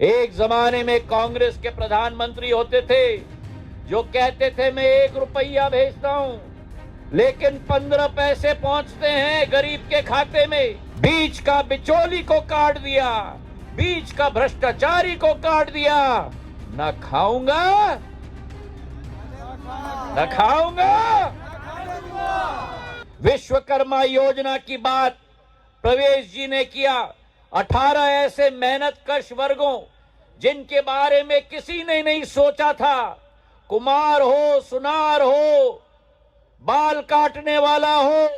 एक जमाने में कांग्रेस के प्रधानमंत्री होते थे जो कहते थे मैं 1 रुपया भेजता हूं, लेकिन 15 पैसे पहुंचते हैं गरीब के खाते में। बीच का बिचौली को काट दिया, बीच का भ्रष्टाचारी को काट दिया। न खाऊंगा न खाऊंगा। विश्वकर्मा योजना की बात प्रवेश जी ने किया। 18 ऐसे मेहनतकश वर्गों जिनके बारे में किसी ने नहीं सोचा था, कुमार हो, सुनार हो, बाल काटने वाला हो,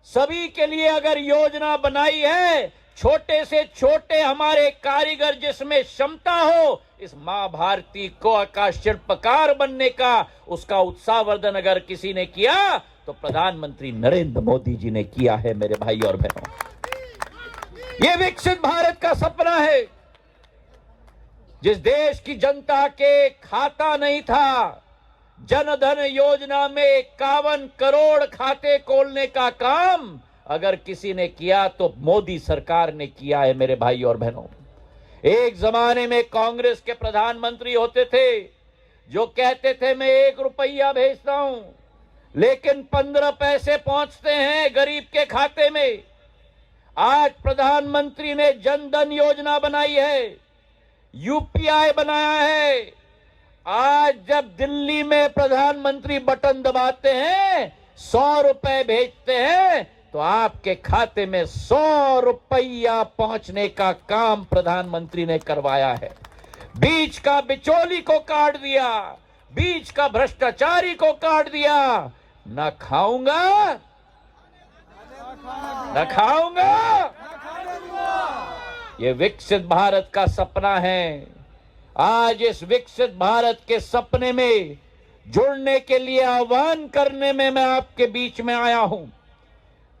सभी के लिए अगर योजना बनाई है, छोटे से छोटे हमारे कारीगर जिसमें क्षमता हो, इस मां भारती को का शिल्पकार बनने का उसका उत्साहवर्धन अगर किसी ने किया तो प्रधानमंत्री नरेंद्र मोदी जी ने किया है। मेरे भाई और बहनों, ये विकसित भारत का सपना है। जिस देश की जनता के खाता नहीं था, जनधन योजना में 51 करोड़ खाते खोलने का काम अगर किसी ने किया तो मोदी सरकार ने किया है। मेरे भाई और बहनों, एक जमाने में कांग्रेस के प्रधानमंत्री होते थे जो कहते थे मैं 1 रुपया भेजता हूं, लेकिन 15 पैसे पहुंचते हैं गरीब के खाते में। आज प्रधानमंत्री ने जनधन योजना बनाई है, यूपीआई बनाया है। आज जब दिल्ली में प्रधानमंत्री बटन दबाते हैं, 100 रुपए भेजते हैं, तो आपके खाते में 100 रुपया पहुंचने का काम प्रधानमंत्री ने करवाया है। बीच का बिचौली को काट दिया, बीच का भ्रष्टाचारी को काट दिया। न खाऊंगा न खाऊंगा। ये विकसित भारत का सपना है। आज इस विकसित भारत के सपने में जुड़ने के लिए आह्वान करने में मैं आपके बीच में आया हूं।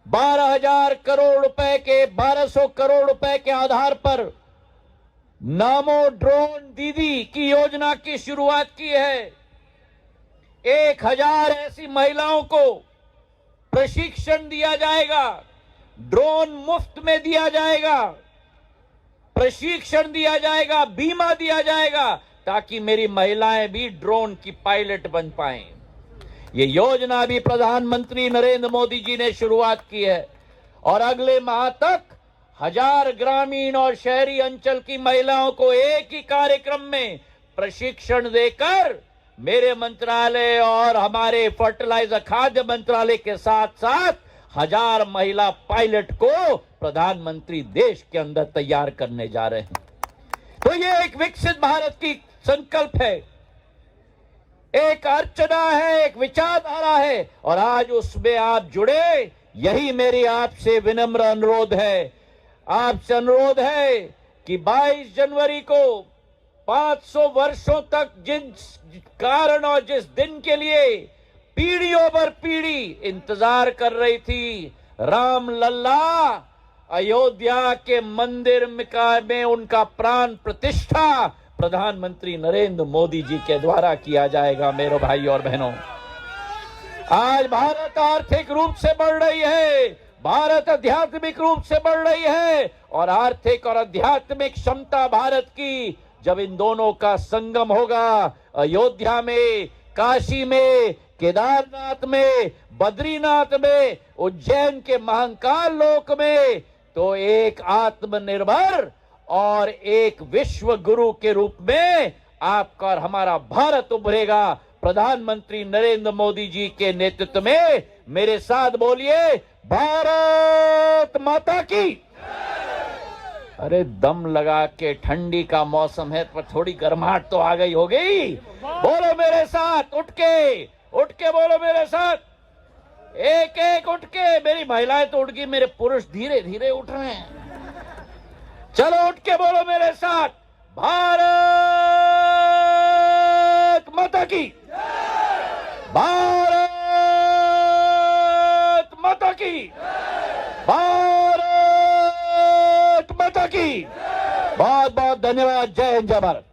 12,000 करोड़ रुपए के 1200 करोड़ रुपए के आधार पर नमो ड्रोन दीदी की योजना की शुरुआत की है। 1000 ऐसी महिलाओं को प्रशिक्षण दिया जाएगा, ड्रोन मुफ्त में दिया जाएगा, प्रशिक्षण दिया जाएगा, बीमा दिया जाएगा, ताकि मेरी महिलाएं भी ड्रोन की पायलट बन पाएं। ये योजना भी प्रधानमंत्री नरेंद्र मोदी जी ने शुरुआत की है और अगले माह तक 1000 ग्रामीण और शहरी अंचल की महिलाओं को एक ही कार्यक्रम में प्रशिक्षण देकर मेरे मंत्रालय और हमारे फर्टिलाइजर खाद्य मंत्रालय के साथ साथ 1000 महिला पायलट को प्रधानमंत्री देश के अंदर तैयार करने जा रहे हैं। तो ये एक विकसित भारत की संकल्प है, एक अर्चना है, एक विचारधारा है, और आज उसमें आप जुड़े। यही मेरी आपसे विनम्र अनुरोध है। आपसे अनुरोध है कि 22 जनवरी को 500 वर्षों तक जिस कारण और जिस दिन के लिए पीढ़ियों पर पीढ़ी इंतजार कर रही थी, राम लल्ला अयोध्या के मंदिर में उनका प्राण प्रतिष्ठा प्रधानमंत्री नरेंद्र मोदी जी के द्वारा किया जाएगा। मेरे भाई और बहनों, आज भारत आर्थिक रूप से बढ़ रही है, भारत आध्यात्मिक रूप से बढ़ रही है, और आर्थिक और आध्यात्मिक क्षमता भारत की जब इन दोनों का संगम होगा, अयोध्या में, काशी में, केदारनाथ में, बद्रीनाथ में, उज्जैन के महाकाल लोक में, तो एक आत्मनिर्भर और एक विश्व गुरु के रूप में आपका और हमारा भारत उभरेगा। प्रधानमंत्री नरेंद्र मोदी जी के नेतृत्व में मेरे साथ बोलिए, भारत माता की। अरे दम लगा के, ठंडी का मौसम है पर थोड़ी गर्माहट तो आ गई होगी। बोलो मेरे साथ, उठ के बोलो मेरे साथ, एक एक उठ के। मेरी महिलाएं तो उठ गई, मेरे पुरुष धीरे धीरे उठ रहे हैं। चलो उठ के बोलो मेरे साथ, भारत माता की, भारत माता की, भारत माता की। बहुत बहुत धन्यवाद। जय हिंद, जय भारत।